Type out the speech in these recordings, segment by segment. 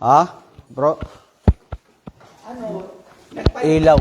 Ha? Bro? Nagpalit Ilaw.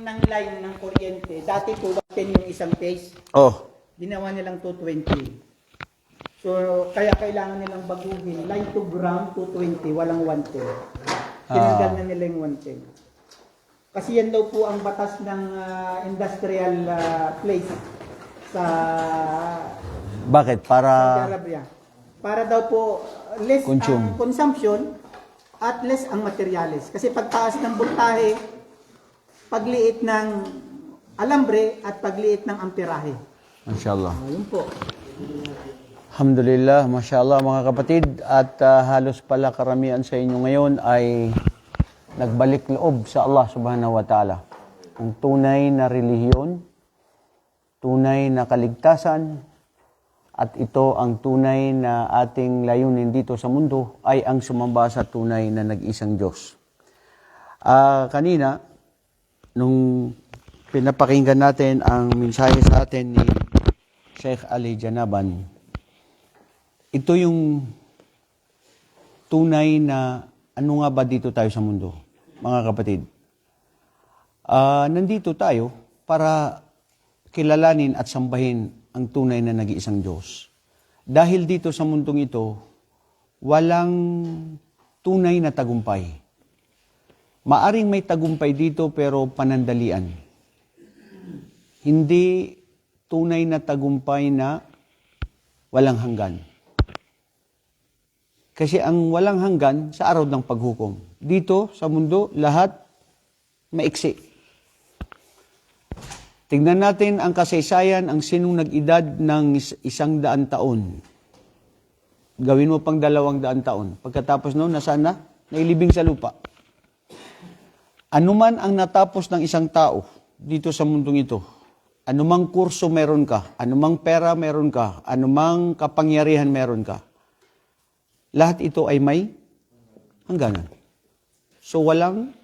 ng line ng kuryente. Dati po 110 yung isang phase. Oh. Ginawa nilang 220. So, kaya kailangan nilang baguhin. Line to ground, 220, walang 110. Tinanggal na nila yung 110. Kasi yan daw po ang batas ng industrial place sa Bakit? Para Saudi Arabia. Para daw po less ang consumption at less ang materials. Kasi pagtaas ng voltahe, pagliit ng alambre at pagliit ng amperahe. Mashallah. Yun po. Alhamdulillah, mashallah mga kapatid. At halos pala karamihan sa inyo ngayon ay nagbalik loob sa Allah subhanahu wa ta'ala. Ang tunay na relihiyon, tunay na kaligtasan, at ito ang tunay na ating layunin dito sa mundo ay ang sumamba sa tunay na nag-isang Diyos. Kanina, nung pinapakinggan natin ang mensahe sa atin ni Sheikh Ali Janaban, ito yung tunay na ano nga ba dito tayo sa mundo, mga kapatid. Nandito tayo para kilalanin at sambahin ang tunay na nag-iisang Diyos. Dahil dito sa mundong ito, walang tunay na tagumpay. Maaring may tagumpay dito pero panandalian. Hindi tunay na tagumpay na walang hanggan. Kasi ang walang hanggan sa araw ng paghukom. Dito sa mundo, lahat maiksi. Tingnan natin ang kasaysayan, ang sinong nag-edad ng 100 taon. Gawin mo pang 200 taon. Pagkatapos noon, nasaan na? Nailibing sa lupa. Anuman ang natapos ng isang tao dito sa mundong ito, anumang kurso meron ka, anumang pera meron ka, anumang kapangyarihan meron ka, lahat ito ay may hangganan. So walang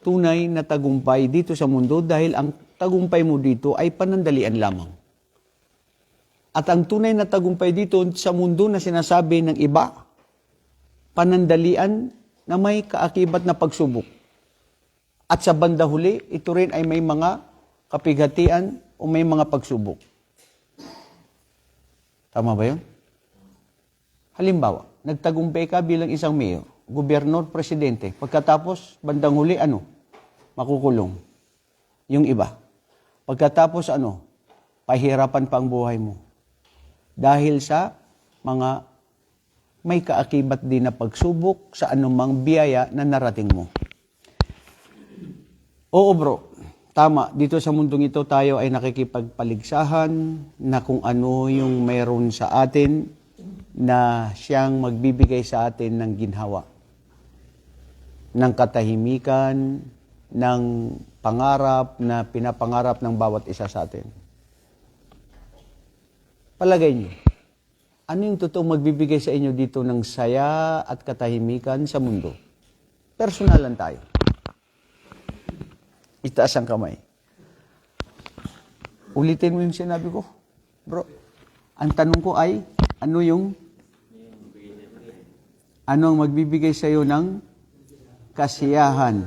tunay na tagumpay dito sa mundo dahil ang tagumpay mo dito ay panandalian lamang. At ang tunay na tagumpay dito sa mundo na sinasabi ng iba, panandalian na may kaakibat na pagsubok. At sa banda huli, ito rin ay may mga kapighatian o may mga pagsubok. Tama ba yun? Halimbawa, nagtagumpay ka bilang isang mayor, gobernador, presidente. Pagkatapos, bandang huli, makukulong. Yung iba. Pagkatapos, pahirapan pa ang buhay mo. Dahil sa mga may kaakibat din na pagsubok sa anumang biyaya na narating mo. Oo bro, tama. Dito sa mundong ito tayo ay nakikipagpaligsahan na kung ano yung mayroon sa atin na siyang magbibigay sa atin ng ginhawa, ng katahimikan, ng pangarap na pinapangarap ng bawat isa sa atin. Palagay niyo, ano yung totoong magbibigay sa inyo dito ng saya at katahimikan sa mundo? Personalan tayo. Itaas ang kamay. Ulitin mo yung sinabi ko, bro. Ang tanong ko ay, ano ang magbibigay sa iyo ng kasiyahan?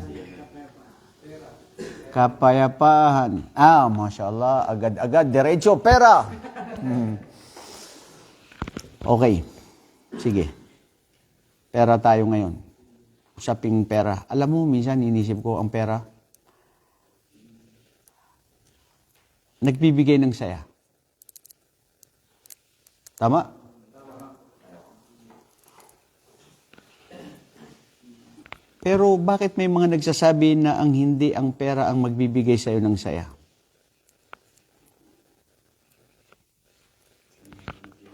Kapayapaan. Mashallah, agad-agad, diretso, pera. Okay, sige. Pera tayo ngayon. Usaping pera. Alam mo, minsan inisip ko ang pera, nagbibigay ng saya. Tama? Pero bakit may mga nagsasabi na hindi ang pera ang magbibigay sa iyo ng saya?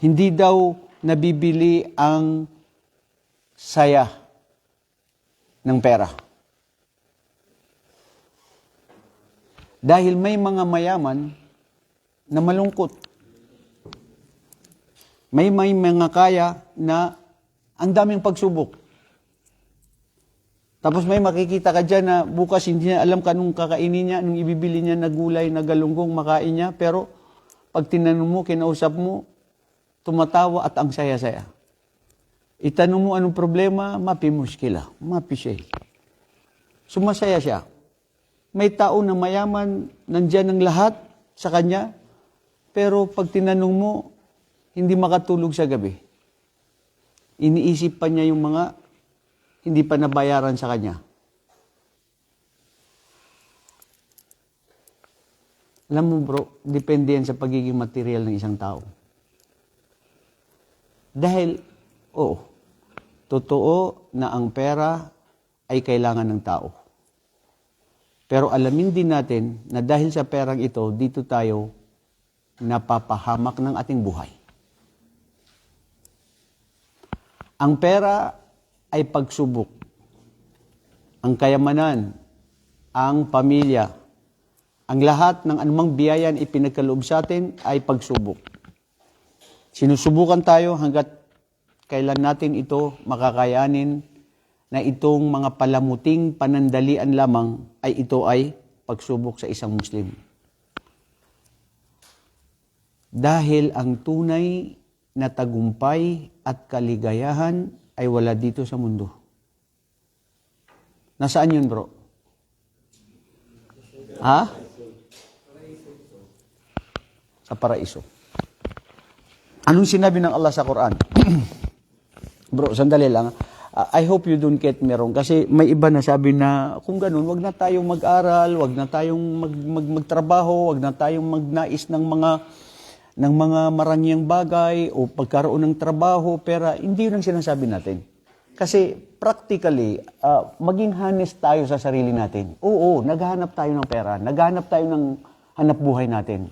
Hindi daw nabibili ang saya ng pera. Dahil may mga mayaman na malungkot. May mga kaya na ang daming pagsubok. Tapos may makikita ka dyan na bukas hindi niya alam kanong kakainin niya, anong ibibili niya na gulay, na galunggong makain niya. Pero pag tinanong mo, kinausap mo, tumatawa at ang saya-saya. Itanong mo anong problema, mapi muskila, mapi siya. Sumasaya siya. May tao na mayaman, nandyan ang lahat sa kanya, pero pag tinanong mo, hindi makatulog sa gabi. Iniisip pa niya yung mga hindi pa nabayaran sa kanya. Alam mo bro, depende yan sa pagiging material ng isang tao. Dahil, totoo na ang pera ay kailangan ng tao. Pero alamin din natin na dahil sa perang ito, dito tayo napapahamak ng ating buhay. Ang pera ay pagsubok. Ang kayamanan, ang pamilya, ang lahat ng anumang biyayan ipinagkaloob sa atin ay pagsubok. Sinusubukan tayo hanggat kailan natin ito makakayanin na itong mga palamuting panandalian lamang ay ito ay pagsubok sa isang Muslim. Dahil ang tunay na tagumpay at kaligayahan ay wala dito sa mundo. Nasaan yun, bro? Ha? Sa paraiso. Anong sinabi ng Allah sa Quran? Bro, sandali lang. I hope you don't get me wrong. Kasi may iba na sabi na, kung ganun, wag na tayong mag-aral, wag na tayong magtrabaho, wag na tayong magnais ng mga marangyang bagay o pagkaroon ng trabaho, pera. Hindi yun ang sinasabi natin. Kasi practically, maging honest tayo sa sarili natin. Oo, naghahanap tayo ng pera, naghahanap tayo ng hanap buhay natin.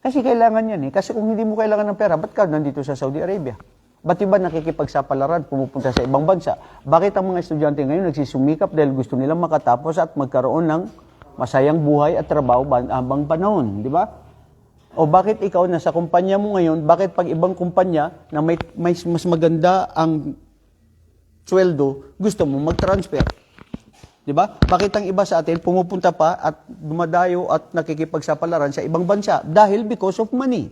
Kasi kailangan yan eh. Kasi kung hindi mo kailangan ng pera, ba't ka nandito sa Saudi Arabia? Ba't iba nakikipagsapalaran, pumupunta sa ibang bansa? Bakit ang mga estudyante ngayon nagsisumikap dahil gusto nilang makatapos at magkaroon ng masayang buhay at trabaho habang panahon, di ba? O bakit ikaw nasa kumpanya mo ngayon, bakit pag ibang kumpanya na may mas maganda ang sweldo, gusto mo mag-transfer? Di ba? Bakit ang iba sa atin pumupunta pa at dumadayo at nakikipagsapalaran sa ibang bansa? Dahil because of money.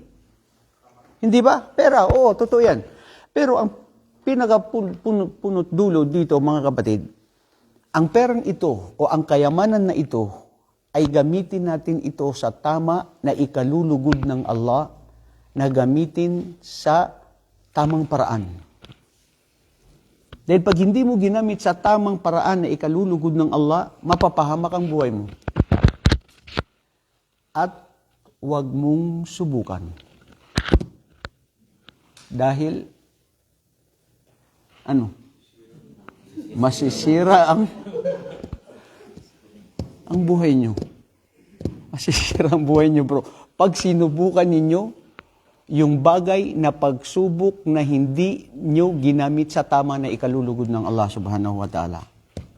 Hindi ba? Pera, oo, totoo yan. Pero ang pinakapunot dulo dito, mga kapatid, ang perang ito o ang kayamanan na ito ay gamitin natin ito sa tama na ikalulugod ng Allah, na gamitin sa tamang paraan. Dahil pag hindi mo ginamit sa tamang paraan na ikalulugod ng Allah, mapapahamak ang buhay mo. At huwag mong subukan. Dahil, masisira ang buhay nyo. Masisira ang buhay nyo, bro. Pag sinubukan ninyo, yung bagay na pagsubok na hindi nyo ginamit sa tama na ikalulugod ng Allah subhanahu wa ta'ala.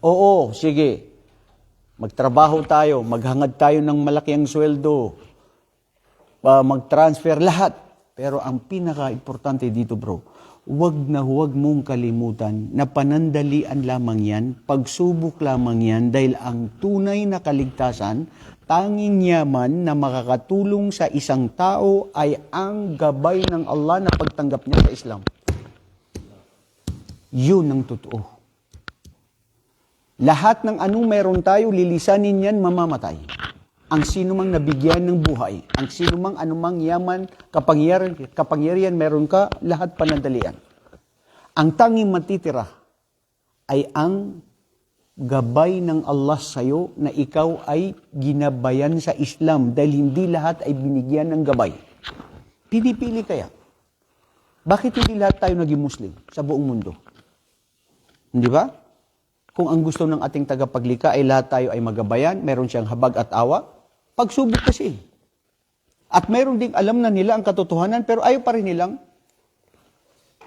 Oo, sige. Magtrabaho tayo, maghangad tayo ng malaking sweldo, mag-transfer, lahat. Pero ang pinaka-importante dito, bro, huwag na huwag mong kalimutan na panandalian lamang yan, pagsubok lamang yan, dahil ang tunay na kaligtasan, tanging yaman na makakatulong sa isang tao ay ang gabay ng Allah na pagtanggap niya sa Islam. Yun ang totoo. Lahat ng anong meron tayo, lilisanin yan, mamamatay. Ang sino mang nabigyan ng buhay, ang sino mang anumang yaman, kapangyarihan meron ka, lahat panandalian. Ang tanging matitira ay ang gabay ng Allah sa'yo na ikaw ay ginabayan sa Islam dahil hindi lahat ay binigyan ng gabay. Pinipili kaya. Bakit hindi lahat tayo naging Muslim sa buong mundo? Hindi ba? Kung ang gusto ng ating tagapaglikha ay lahat tayo ay magabayan, meron siyang habag at awa, pagsubok kasi. At meron ding alam na nila ang katotohanan pero ayaw pa rin nilang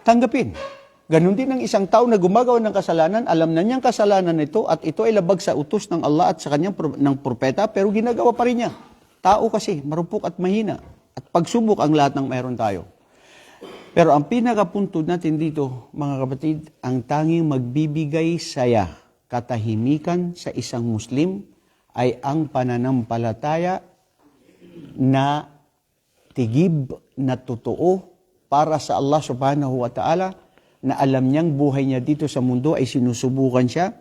tanggapin. Ganon din ang isang tao na gumagawa ng kasalanan, alam na niyang kasalanan nito at ito ay labag sa utos ng Allah at sa kanyang ng propeta, pero ginagawa pa rin niya. Tao kasi, marupok at mahina. At pagsubok ang lahat ng mayroon tayo. Pero ang pinakapunto natin dito, mga kapatid, ang tanging magbibigay saya, katahimikan sa isang Muslim, ay ang pananampalataya na tigib na totoo para sa Allah subhanahu wa ta'ala, na alam niyang buhay niya dito sa mundo ay sinusubukan siya,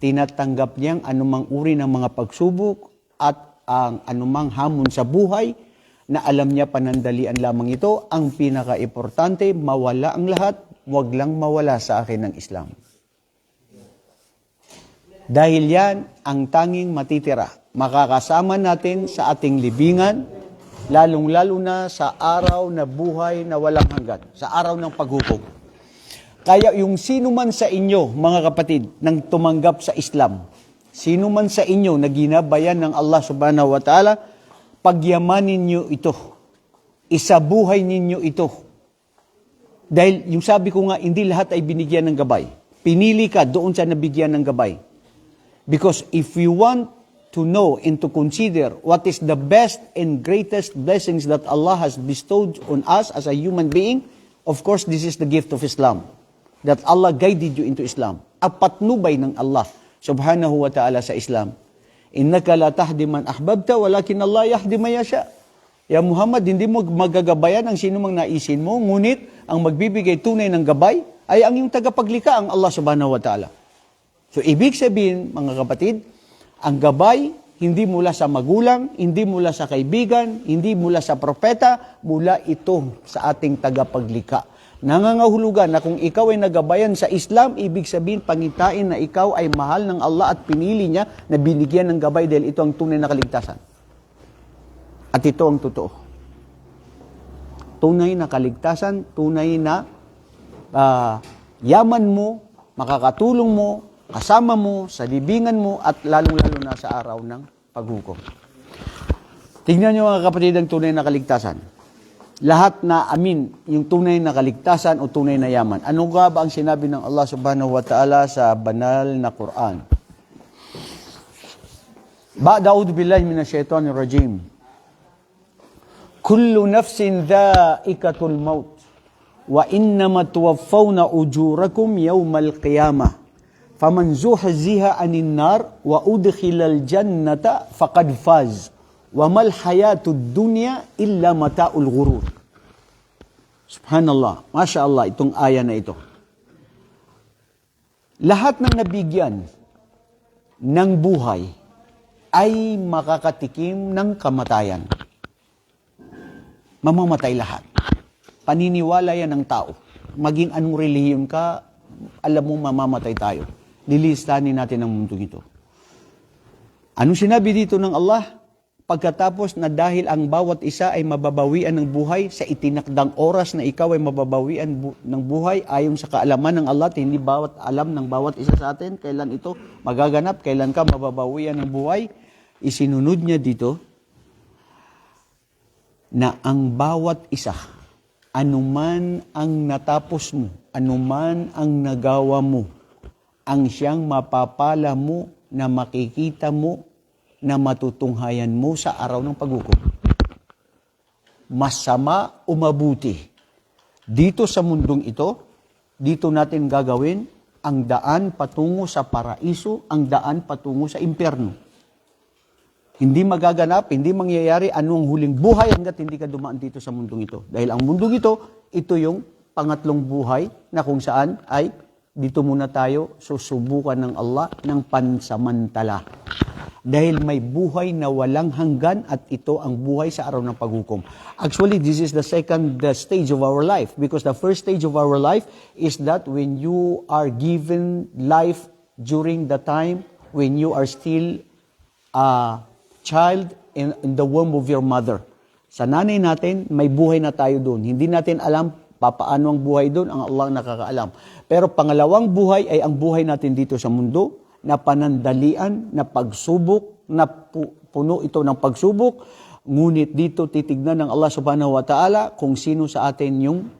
tinatanggap niyang anumang uri ng mga pagsubok at ang anumang hamon sa buhay, na alam niya panandalian lamang ito. Ang pinaka-importante, mawala ang lahat, wag lang mawala sa akin ng Islam. Dahil yan ang tanging matitira. Makakasama natin sa ating libingan, lalong-lalo na sa araw na buhay na walang hanggan, sa araw ng paghukom. Kaya yung sino man sa inyo, mga kapatid, nang tumanggap sa Islam, sino man sa inyo na ginabayan ng Allah subhanahu wa ta'ala, pagyamanin niyo ito. Isabuhay ninyo ito. Dahil yung sabi ko nga, hindi lahat ay binigyan ng gabay. Pinili ka doon sa nabigyan ng gabay. Because if you want to know and to consider what is the best and greatest blessings that Allah has bestowed on us as a human being, of course, this is the gift of Islam. That Allah guided you into Islam. Apatnubay ng Allah subhanahu wa ta'ala sa Islam. Innaka la tahdi man ahbabta walakin Allah yahdi man yasha. Ya Muhammad, hindi mo magagabayan ang sino mang naisin mo, ngunit ang magbibigay tunay ng gabay ay ang iyong tagapaglikha, ang Allah subhanahu wa ta'ala. So, ibig sabihin, mga kapatid, ang gabay, hindi mula sa magulang, hindi mula sa kaibigan, hindi mula sa propeta, mula ito sa ating tagapaglikha. Nangangahulugan na kung ikaw ay nagabayan sa Islam, ibig sabihin, pangitain na ikaw ay mahal ng Allah at pinili niya na binigyan ng gabay dahil ito ang tunay na kaligtasan. At ito ang totoo. Tunay na kaligtasan, tunay na yaman mo, makakatulong mo, kasama mo, sa libingan mo, at lalong-lalo na sa araw ng paghukom. Tingnan niyo mga kapatid ang tunay na kaligtasan. Lahat na yung tunay na kaligtasan o tunay na yaman. Ano nga ba ang sinabi ng Allah subhanahu wa ta'ala sa banal na Quran? Ba'da'udhu billahi minasyaitanir rajim. Kullu nafsin dha'ikatul maut wa innama tuwaffawna ujurakum yawmal qiyamah. Faman zuhziha 'anil nar wa udkhilal jannata faqad faz. Wa mal hayatud dunya illa mata'ul ghurur. Subhanallah, Masya Allah, itong aya na ito. Lahat ng nabigyan ng buhay ay makakatikim ng kamatayan. Mamamatay lahat. Paniniwala yan ng tao. Maging anong relihiyon ka, alam mo mamamatay tayo. Lilistanin natin ang mundo ito. Anong sinabi dito ng Allah? Pagkatapos na dahil ang bawat isa ay mababawian ng buhay, sa itinakdang oras na ikaw ay mababawian ng buhay, ayon sa kaalaman ng Allah, hindi bawat alam ng bawat isa sa atin, kailan ito magaganap, kailan ka mababawian ng buhay, isinunod niya dito, na ang bawat isa, anuman ang natapos mo, anuman ang nagawa mo, ang siyang mapapala mo na makikita mo, na matutunghayan mo sa araw ng paghukom. Masama o mabuti. Dito sa mundong ito, dito natin gagawin ang daan patungo sa paraiso, ang daan patungo sa impyerno. Hindi magaganap, hindi mangyayari anong huling buhay hanggat hindi ka dumaan dito sa mundong ito. Dahil ang mundong ito yung pangatlong buhay na kung saan ay dito muna tayo susubukan ng Allah ng pansamantala. Dahil may buhay na walang hanggan at ito ang buhay sa araw ng paghukom. Actually, this is the second stage of our life because the first stage of our life is that when you are given life during the time when you are still a child in the womb of your mother. Sa nanay natin, may buhay na tayo doon. Hindi natin alam papaano ang buhay doon, ang Allah nakakaalam. Pero pangalawang buhay ay ang buhay natin dito sa mundo, na panandalian, na pagsubok, na puno ito ng pagsubok. Ngunit dito titignan ng Allah subhanahu wa ta'ala kung sino sa atin yung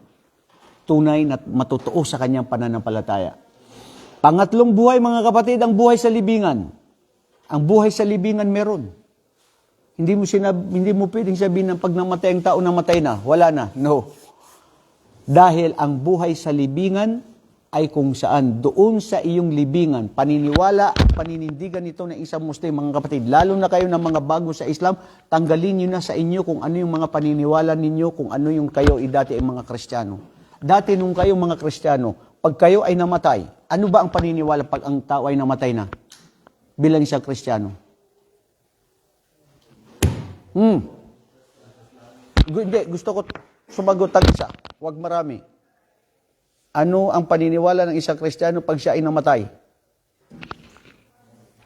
tunay na matutuo sa kanyang pananampalataya. Pangatlong buhay, mga kapatid, ang buhay sa libingan. Ang buhay sa libingan meron. Hindi mo pwedeng sabihin na pag namatay ang tao, namatay na. Wala na. No. Dahil ang buhay sa libingan ay kung saan doon sa iyong libingan, paniniwala at paninindigan nito ng isang Muslim, mga kapatid, lalo na kayo ng mga bago sa Islam, tanggalin nyo na sa inyo kung ano yung mga paniniwala ninyo, kung ano yung kayo dati ay mga Kristiyano. Dati nung kayo mga Kristiyano, pag kayo ay namatay, ano ba ang paniniwala pag ang tao ay namatay na? Bilang isang Kristiyano. Hindi, gusto ko sumagot ang isa. Huwag marami. Ano ang paniniwala ng isang Kristiyano pag siya ay namatay?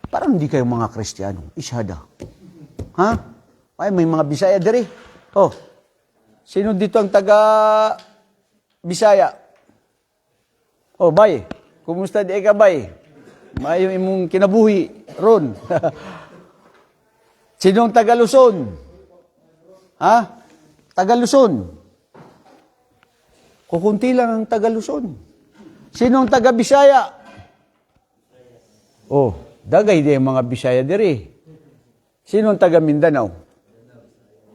Parang hindi kayo mga Kristiyano. Ishada. Ha? Ay, may mga Bisaya diri. Oh, sino dito ang taga Bisaya? Oh, bay. Kumusta di ka, bay? Maayong imong kinabuhi. Ron. Sinong taga Luzon? Ha? Taga Luzon. Kukunti lang ang taga Luzon. Sinong taga Bisaya? Oh, dagay di ang mga Bisaya diri. Sinong taga Mindanao?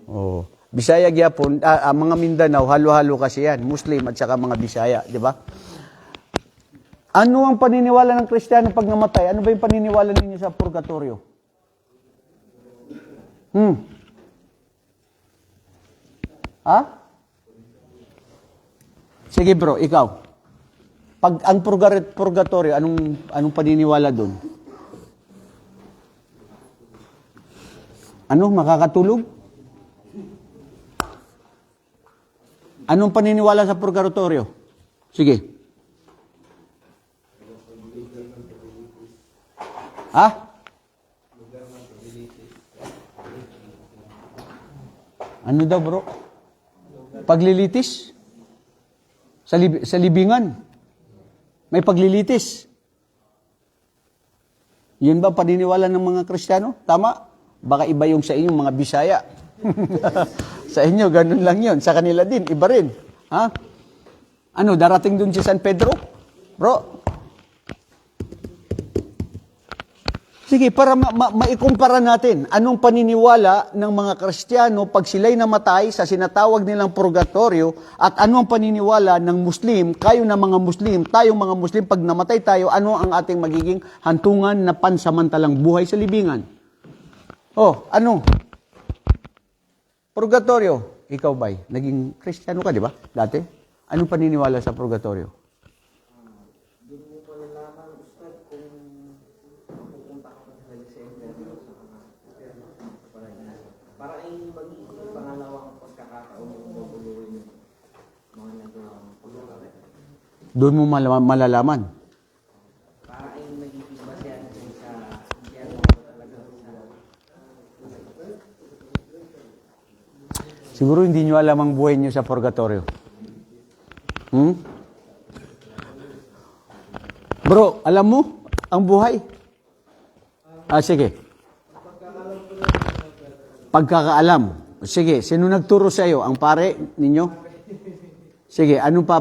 Oh, Bisaya gyapon, mga Mindanao, halo-halo kasi yan, Muslim at saka mga Bisaya, di ba? Ano ang paniniwala ng Kristiyano pag namatay? Ano ba yung paniniwala ninyo sa purgatorio? Ha? Sige bro, ikaw. Pag ang purgatorio, anong paniniwala doon? Ano, makakatulog? Anong paniniwala sa purgatorio? Sige. Ha? Ano daw bro? Paglilitis? Sa libingan? May paglilitis? Yun ba paniniwala ng mga Kristiyano? Tama? Baka iba yung sa inyong mga Bisaya. Sa inyo, ganun lang yun. Sa kanila din, iba rin. Ha? Ano, darating dun si San Pedro? Bro? Sige, para maikumpara natin, anong paniniwala ng mga Kristiyano pag sila'y namatay sa sinatawag nilang purgatorio at anong paniniwala ng Muslim, kayo na mga Muslim, tayong mga Muslim, pag namatay tayo, ano ang ating magiging hantungan na pansamantalang buhay sa libingan? Oh, ano? Purgatorio. Ikaw ba'y naging Kristiyano ka, di ba? Dati? Anong paniniwala sa purgatorio? Para ay magiging pangalawang pagkakataon mo bubuluhin yung mga nagawang pagkakataon. Doon mo malalaman. Para ay magiging basehan din sa impyerno talaga sa... Siguro hindi nyo alam ang buhay nyo sa purgatorio. Bro, alam mo ang buhay? Sige. Pagkakaalam. Sige, sino nagturo sa iyo? Ang pare ninyo? Sige, anong pa...